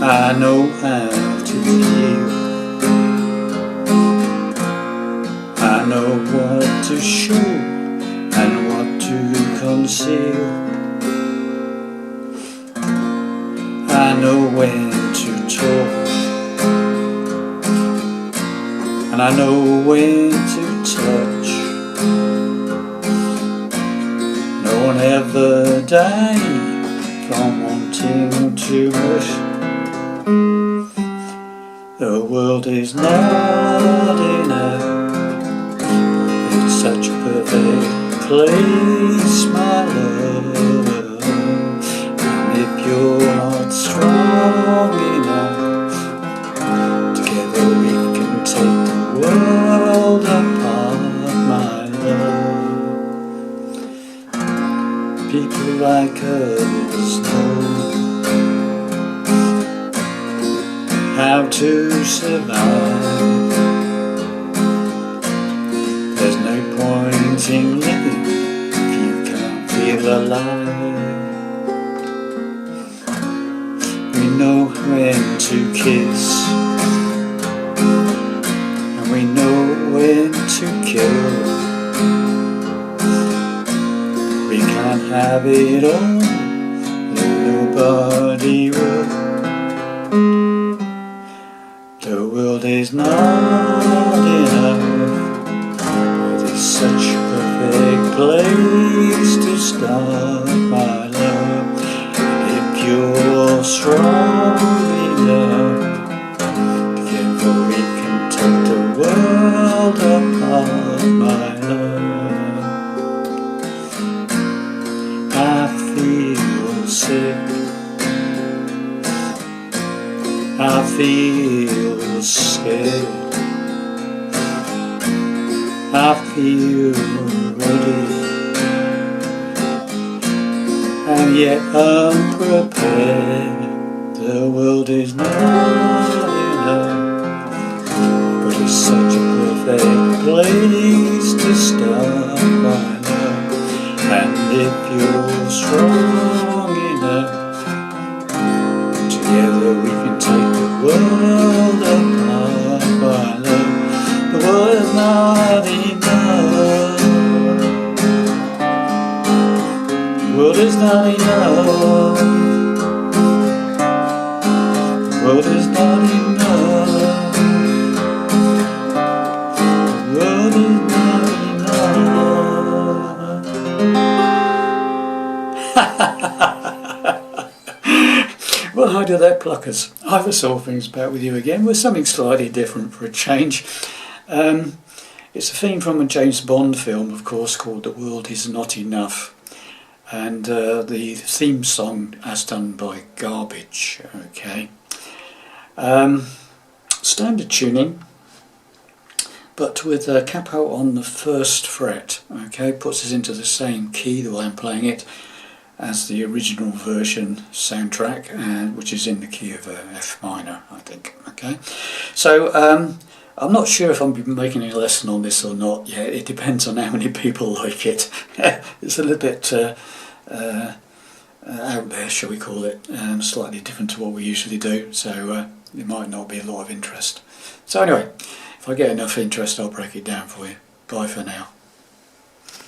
I know how to heal. I know what to show and what to conceal. I know when to talk, and I know when to touch. No one ever died from wanting too much. The world is not enough. It's such a perfect place, my love. And if you're not strong enough, together we can take the world apart, my love. People like us know how to survive. There's no point in living if you can't feel alive. We know when to kiss, and we know when to kill. We can't have it all, and nobody will. The world is not enough, but it's such a perfect place to start, my love. And if you're strong enough, together we can take the world apart, my love. I feel sick, I feel scared, I feel ready, and yet unprepared. The world is not enough, but it's such a perfect place to start, my love. And if you're strong enough, together we can take the world apart, my love. The world is not enough. The world is not enough. The world is not enough. The world is not enough. Well, hi to that, pluckers. I've a Soul Things Back with you again with something slightly different for a change. It's a theme from a James Bond film, of course, called The World Is Not Enough. And the theme song as done by Garbage, okay. Standard tuning, but with a capo on the first fret, okay. Puts us into the same key the way I'm playing it as the original version soundtrack, which is in the key of F minor, I think, okay. So I'm not sure if I'm making a lesson on this or not yet. It depends on how many people like it. It's a little bit out there, shall we call it, slightly different to what we usually do, so it might not be a lot of interest. So anyway, if I get enough interest I'll break it down for you. Bye for now.